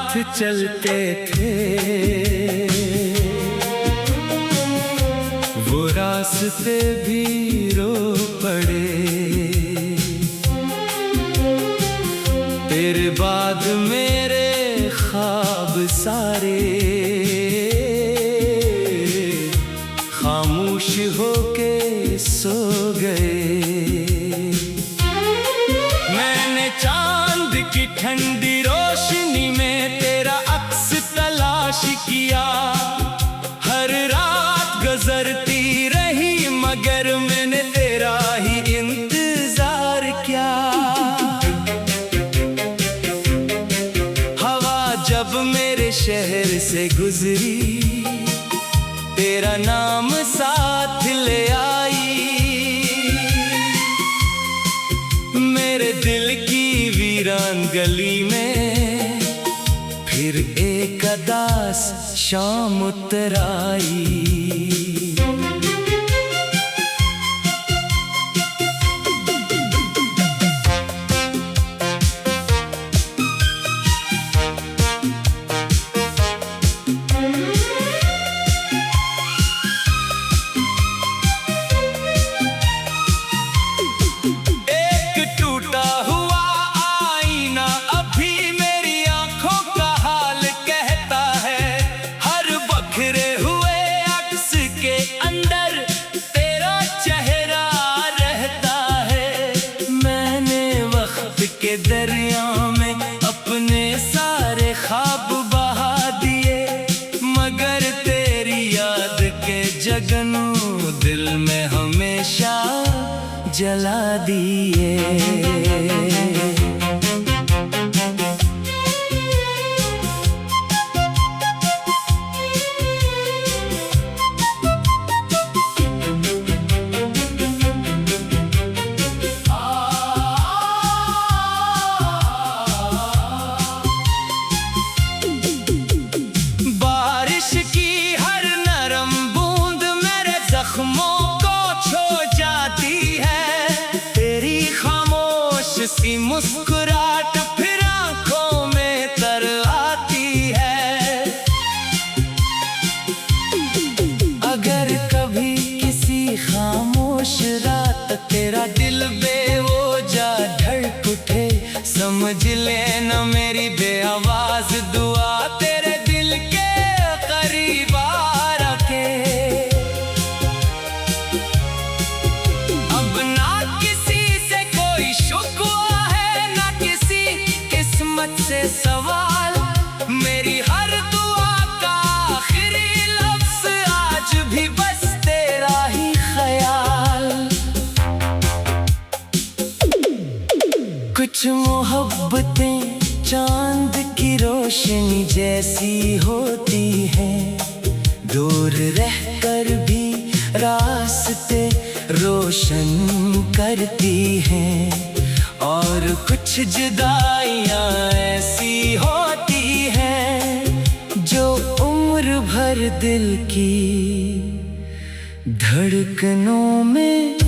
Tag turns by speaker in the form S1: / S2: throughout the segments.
S1: साथ चलते थे वो रास्ते भी रो पड़े। तेरे बाद मेरे ख्वाब सारे खामोश होके सो गए। मैंने चांद की ठंडी रोशनी में तेरा अक्स तलाश किया। हर रात गुजरती रही मगर मैंने तेरा ही इंतजार किया। हवा जब मेरे शहर से गुजरी तेरा नाम साथ ले आई। मेरे दिल की वीरान गली में फिर एक अदास शाम उतर आई। के दरिया में अपने सारे ख्वाब बहा दिए मगर तेरी याद के जगनू दिल में हमेशा जला दिए। सी मुस्कुराहट फिर आंखों में तर आती है। अगर कभी किसी खामोश रात तेरा दिल बेवजह धड़क उठे समझ लेना मेरी बेआवाज दुआ तेरे दिल के करीब आ रखे। अब ना किसी से कोई शुक्र से सवाल मेरी हर दुआ का आखिरी लफ्ज आज भी बस तेरा ही ख्याल। कुछ मोहब्बतें चांद की रोशनी जैसी होती हैं दूर रहकर भी रास्ते रोशन करती हैं। और कुछ जुदाइयां ऐसी होती हैं जो उम्र भर दिल की धड़कनों में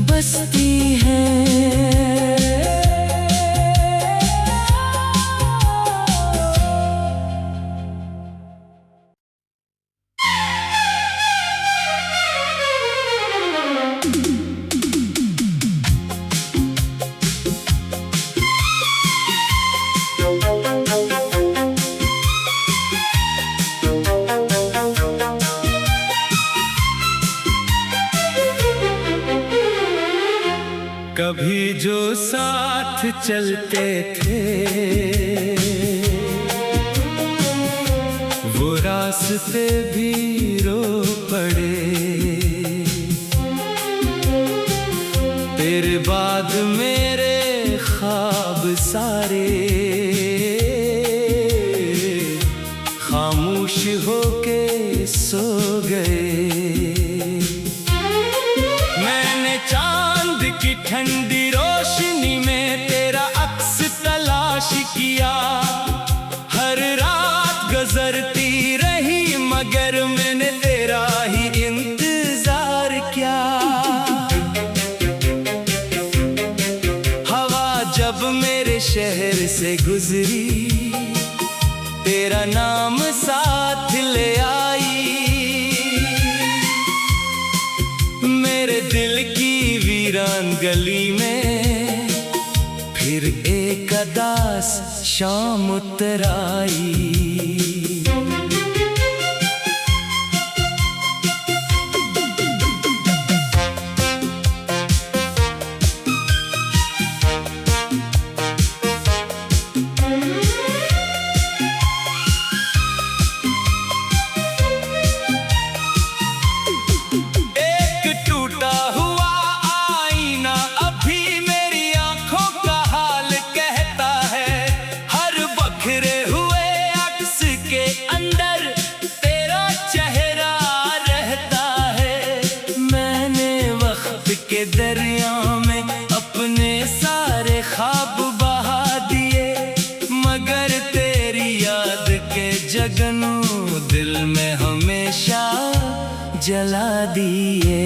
S1: बसती हैं। कभी जो साथ चलते थे वो रास्ते भी रो पड़े। तेरे बाद मेरे ख्वाब सारे खामोश होके सो गए। मैंने चांद की ठंडी रोशनी में तेरा अक्स तलाश किया। हर रात गुजरती रही मगर मैंने तेरा ही इंतजार किया। हवा जब मेरे शहर से गुजरी नाम साथ ले आई। मेरे दिल की वीरान गली में फिर एक उदास शाम उतर आई। दरिया में अपने सारे ख्वाब बहा दिए, मगर तेरी याद के जगनू दिल में हमेशा जला दिए।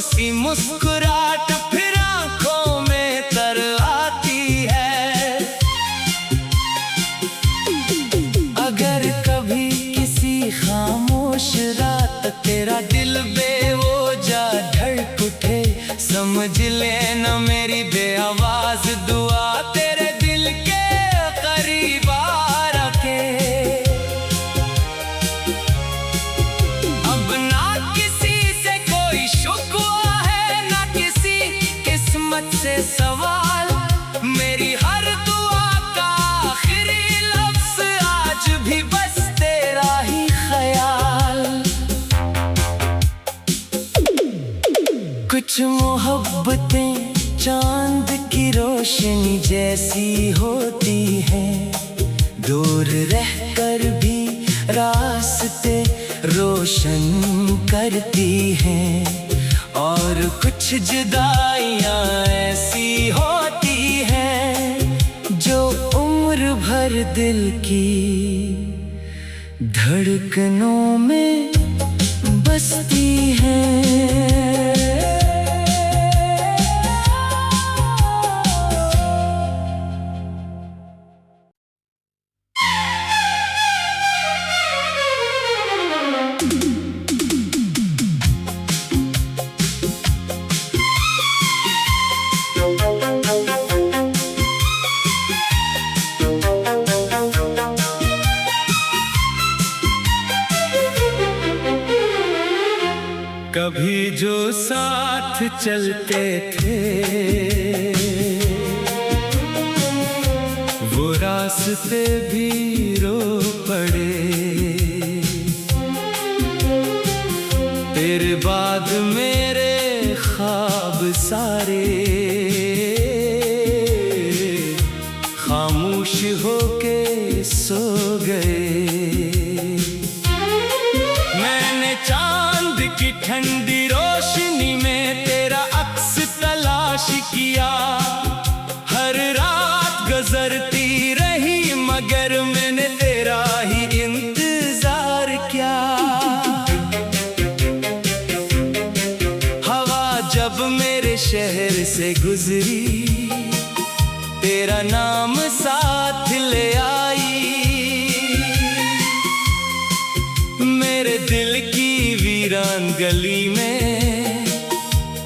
S1: सी मुस्कुराहट फिर आंखों में तर आती है। अगर कभी किसी खामोश रात तेरा दिल बेवजह धड़क उठे, समझ लेना मेरी बेआवाज दुआ तेरे दिल के करीब आ रखे। अब ना किसी से कोई शुक्र से सवाल, मेरी हर दुआ का आखिरी लफ्ज आज भी बस तेरा ही ख्याल। कुछ मोहब्बतें चांद की रोशनी जैसी होती हैं, दूर रहकर भी रास्ते रोशन करती हैं। और कुछ जुदाइयां ऐसी होती हैं जो उम्र भर दिल की धड़कनों में बसती हैं। कभी जो साथ चलते थे वो रास्ते भी रो पड़े, तेरे बाद मेरे ख्वाब सारे खामोश होके सो गए। मैंने चांद की ठंडी रोशनी में तेरा अक्स तलाश किया, हर रात गुजरती रही मगर मैंने तेरा ही इंतजार किया। हवा जब मेरे शहर से गुजरी तेरा नाम साथ ले आई। मेरे दिल की वीरान गली में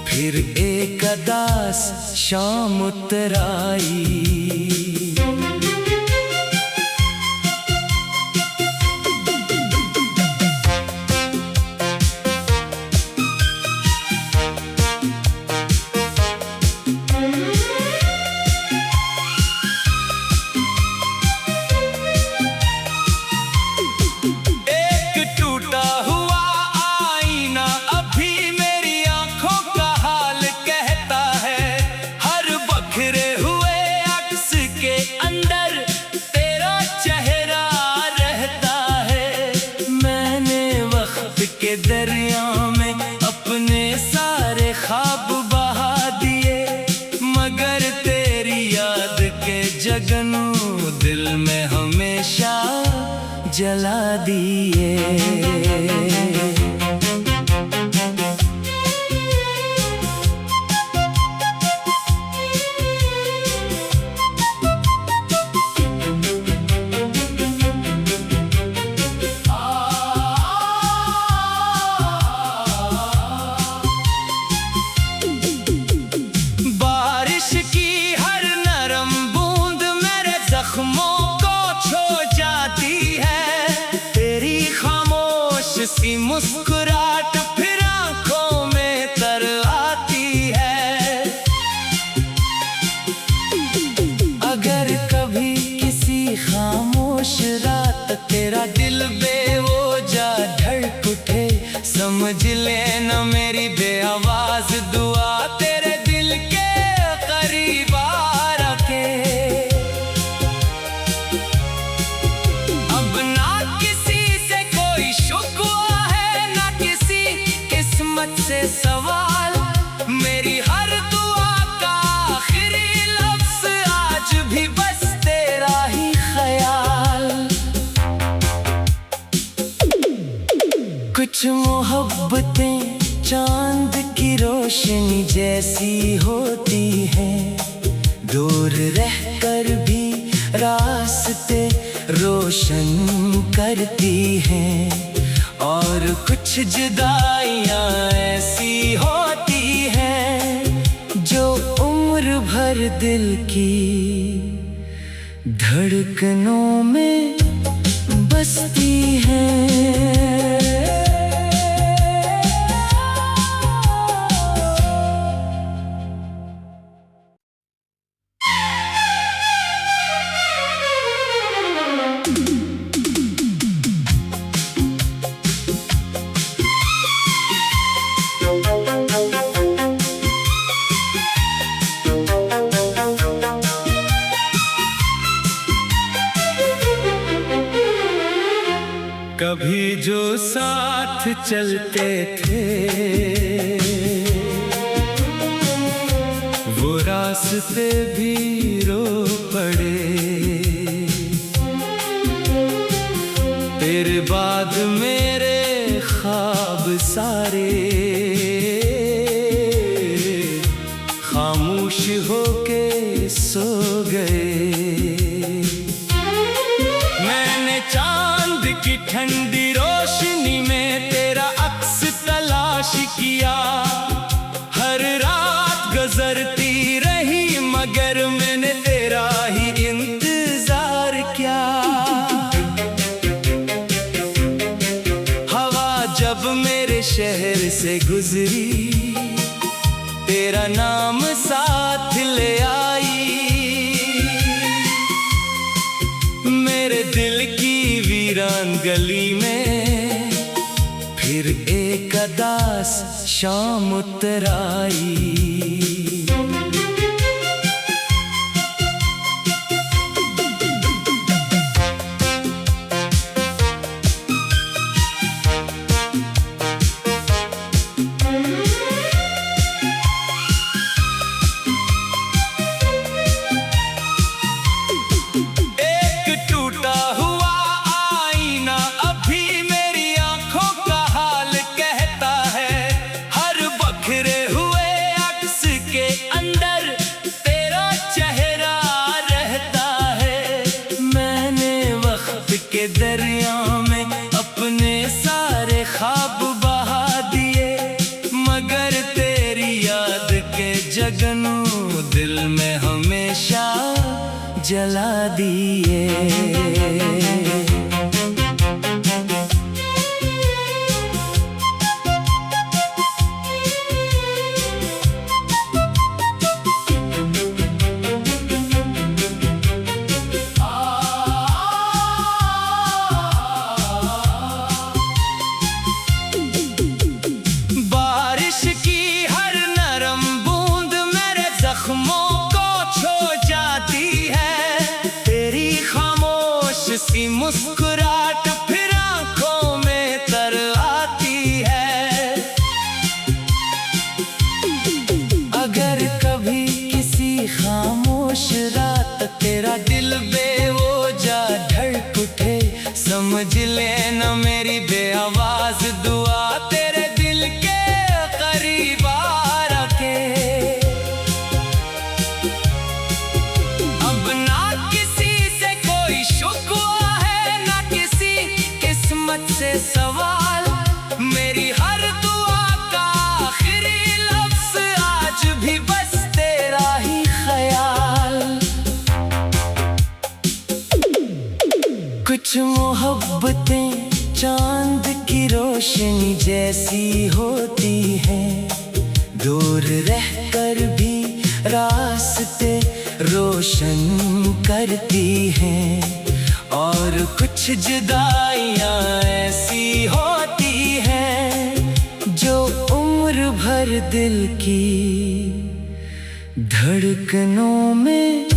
S1: फिर एक उदास शाम उतर आई। बारिश की हर नरम बूंद मेरे जख्मों को छू जाती है। तेरी खामोश सी मुस्कुराहट फिर आंखों में तर आती है। अगर कभी किसी खामोश रात तेरा दिल बेवजह धड़क उठे, समझ लेना मेरी बेआवाज दुआ तेरे दिल के करीब आ रखे। अब ना किसी से कोई शुक्वा है, ना किसी किस्मत से सवाल। मेरी हर दुआ का आखिरी लफ्ज आज भी बस तेरा ही ख्याल। कुछ मोहब्बतें चांद की रोशनी जैसी होती हैं, दूर रहकर भी रास्ते रोशन करती हैं। और कुछ जुदाइयां ऐसी होती हैं जो उम्र भर दिल की धड़कनों में बसती हैं। कभी जो साथ चलते थे वो रास्ते भी रो पड़े। तेरे बाद मेरे ख्वाब सारे खामोश होके सो गए। मैंने चांद की ठंडी रोशनी में तेरा अक्स तलाश किया। हर रात गुजरती रही मगर मैंने तेरा ही इंतजार किया। हवा जब मेरे शहर से गुजरी तेरा नाम साथ ले आई। मेरे दिल की वीरान गली में फिर एक अदास शाम उतर आई। दरिया में अपने सारे ख्वाब बहा दिए मगर तेरी याद के जगनू दिल में हमेशा जला दिए। जख्मों को छू जाती है तेरी खामोश सी मुस्कुराहट फिर आंखों में तर आती है। अगर कभी किसी खामोश रात तेरा दिल बेवजह धड़क उठे समझ लेना मेरी मोहब्बतें चांद की रोशनी जैसी होती हैं, दूर रहकर भी रास्ते रोशन करती हैं। और कुछ जुदाइयां ऐसी होती हैं जो उम्र भर दिल की धड़कनों में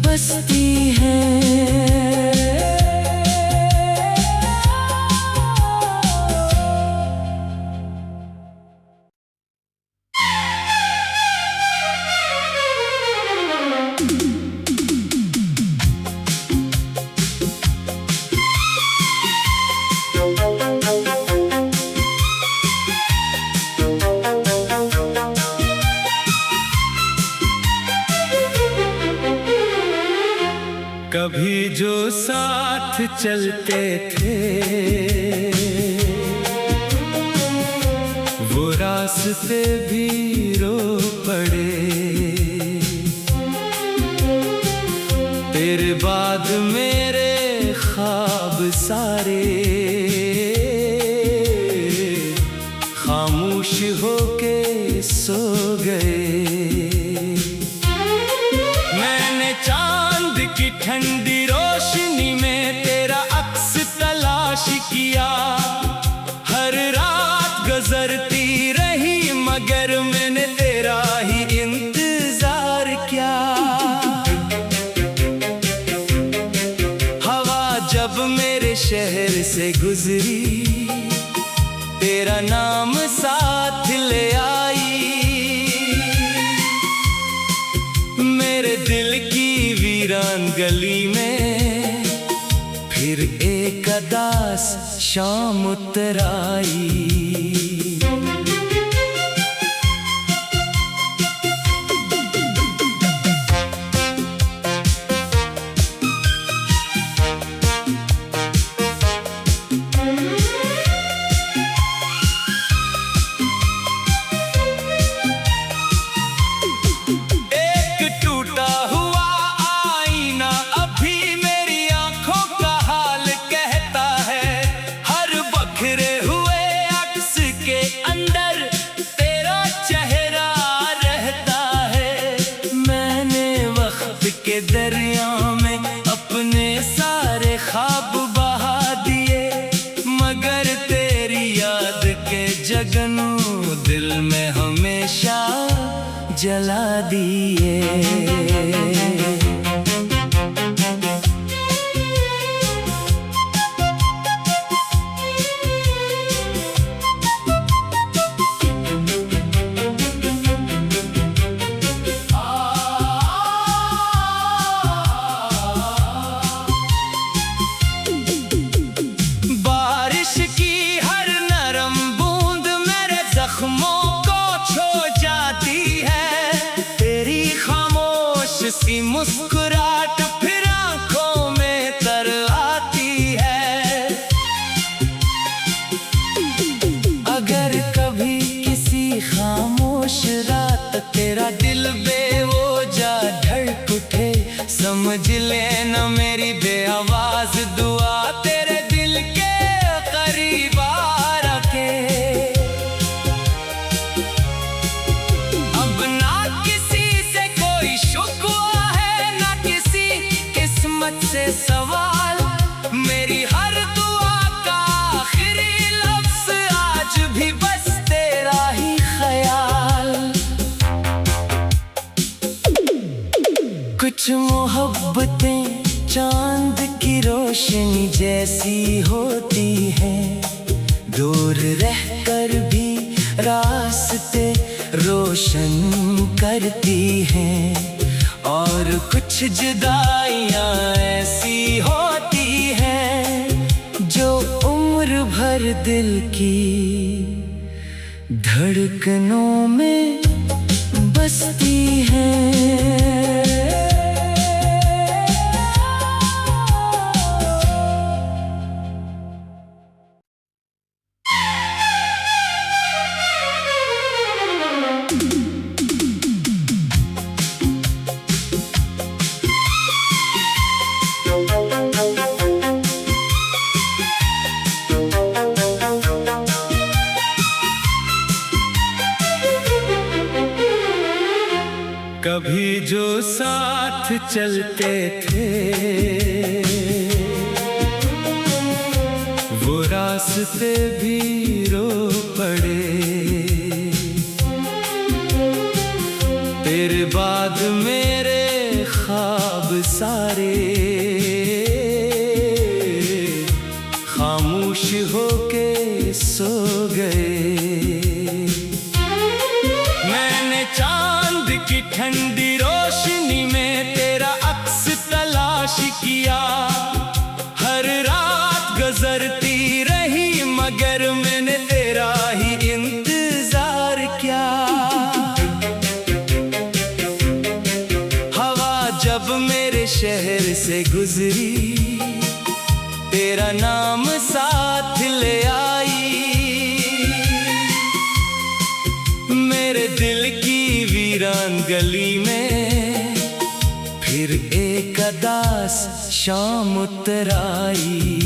S1: बसती हैं। कभी जो साथ चलते थे वो रास्ते भी रो पड़े, तेरे बाद मेरे ख्वाब सारे खामोश होके सो गए। मैंने चांद की ठंडी रोशनी में तेरा अक्स तलाश किया, हर रात गुजरती रही मगर मैंने तेरा ही इंतजार किया। हवा जब मेरे शहर से गुजरी तेरा नाम साथ ले आई, मेरे दिल की वीरान गली में फिर एक अदास शाम उतर आई। के दरिया में अपने सारे ख्वाब बहा दिए, मगर तेरी याद के जगनू दिल में हमेशा जला दिए। जख्मों को छो जाती है तेरी खामोश सी मुस्कुराहट, फिर आंखों में तर आती है। अगर कभी किसी खामोश रात तेरा दिल बेवजह धड़क उठे, समझ लेना मेरी बेआवाज दुआ तेरे दिल के करीब आ रखे। से सवाल मेरी हर दुआ का आखिरी लफ्ज़ आज भी बस तेरा ही ख्याल। कुछ मोहब्बतें चांद की रोशनी जैसी होती हैं, दूर रहकर भी रास्ते रोशन करती हैं। और कुछ जुदाइयां ऐसी होती हैं जो उम्र भर दिल की धड़कनों में बसती हैं। कभी जो साथ चलते थे वो रास्ते भी रो पड़े। तेरे बाद मेरे ख्वाब सारे खामोश होके सो गए। मैंने चांद की ठंडी रोशनी में तेरा अक्स तलाश किया। हर रात गुजरती रही मगर मैंने तेरा ही इंतजार किया। हवा जब मेरे शहर से गुजरी तेरा नाम साथ ले आई। मेरे दिल की वीरान गली में फिर एक अदास शाम उतर आई।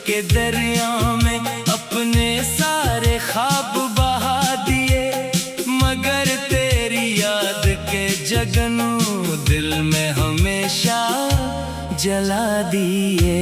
S1: के दरिया में अपने सारे ख्वाब बहा दिए मगर तेरी याद के जगनू दिल में हमेशा जला दिए।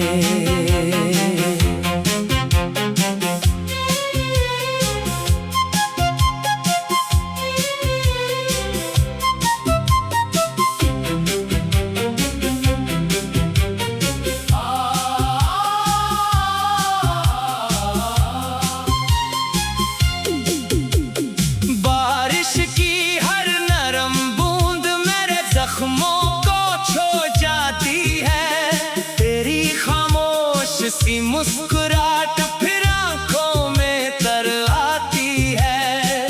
S1: जख्मों को छो जाती है तेरी खामोश सी मुस्कुराहट फिर आंखों में तर आती है।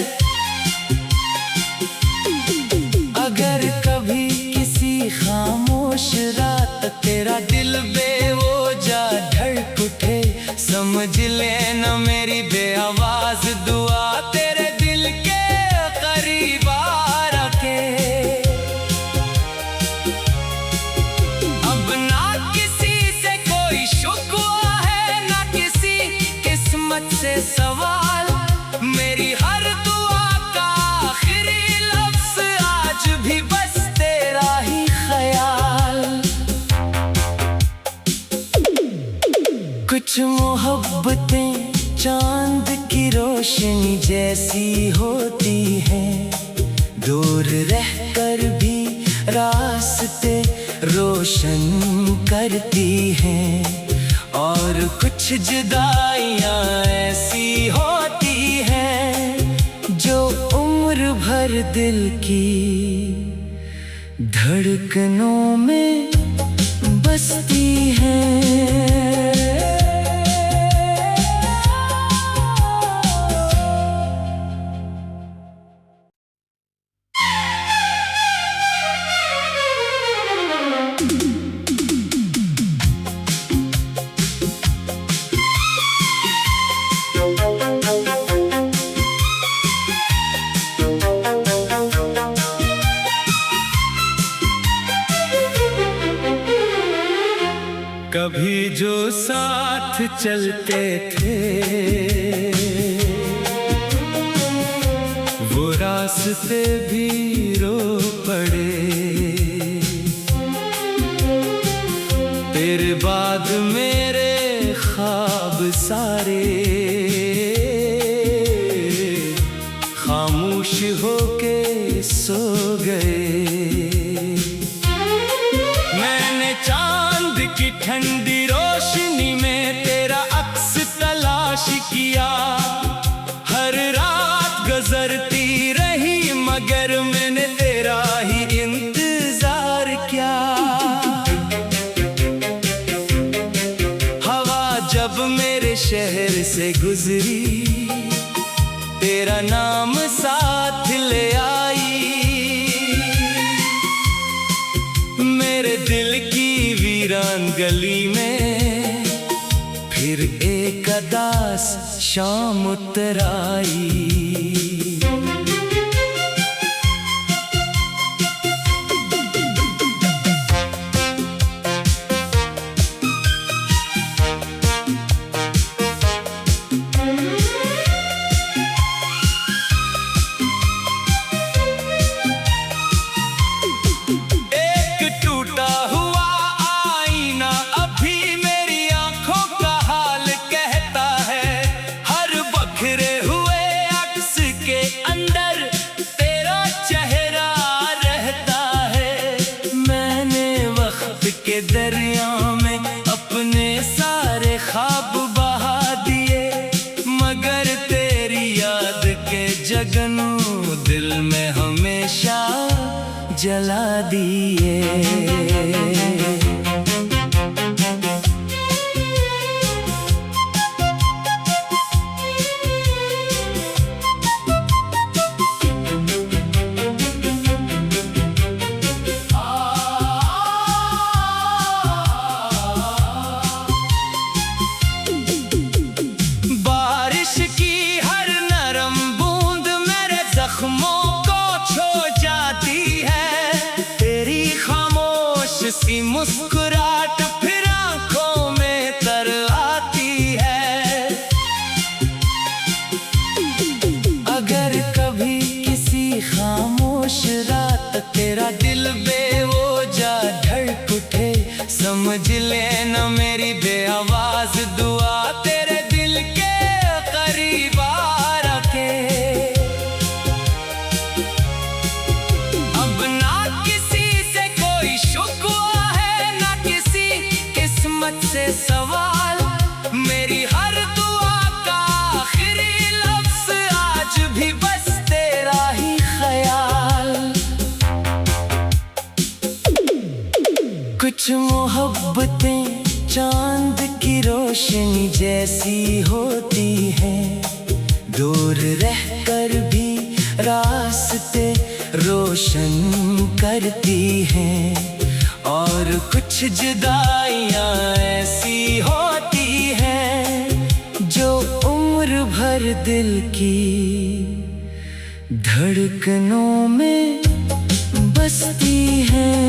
S1: अगर कभी किसी खामोश रात तेरा दिल बेवजह धड़क उठे समझ लेना मेरी बेआवाज दुआ तेरे दिल के करीब आ रखे। से सवाल मेरी हर दुआ का आखिरी लफ्ज आज भी बस तेरा ही ख्याल। कुछ मोहब्बतें चांद की रोशनी जैसी होती हैं दूर रहकर भी रास्ते रोशन करती हैं। और कुछ जुदाइयां ऐसी होती हैं जो उम्र भर दिल की धड़कनों में बसती हैं। कभी जो साथ चलते थे वो रास्ते भी रो पड़े। तेरे बाद मेरे ख्वाब सारे खामोश होके सो गए। मैंने चांद की ठंडी रोशनी में तेरा अक्स तलाश किया। हर रात गुजरती रही मगर मैंने तेरा ही इंतजार किया। हवा जब मेरे शहर से गुजरी, तेरा नाम साथ ले आई। मेरे दिल की वीरान गली में फिर एक अदास शाम उतर आई। के दरिया में अपने सारे ख्वाब बहा दिए, मगर तेरी याद के जगनू दिल में हमेशा जला दिए। जख्मों को छो जाती है, तेरी खामोश सी मुस्कुराहट फिर आंखों में तर आती है। अगर कभी किसी खामोश रात तेरा दिल बेवजह धड़क उठे, समझ लेना मेरी बेआवाज दुआ तेरे दिल के करीब आ रखे। से सवाल मेरी हर दुआ का आखिरी लफ्ज आज भी बस तेरा ही ख्याल। कुछ मोहब्बतें चांद की रोशनी जैसी होती हैं, दूर रहकर भी रास्ते रोशन करती हैं। और कुछ जुदाइयां ऐसी होती हैं जो उम्र भर दिल की धड़कनों में बसती हैं।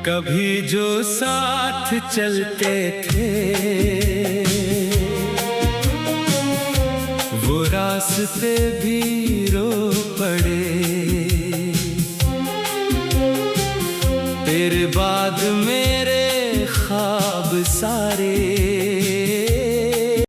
S1: कभी जो साथ चलते थे वो रास्ते भी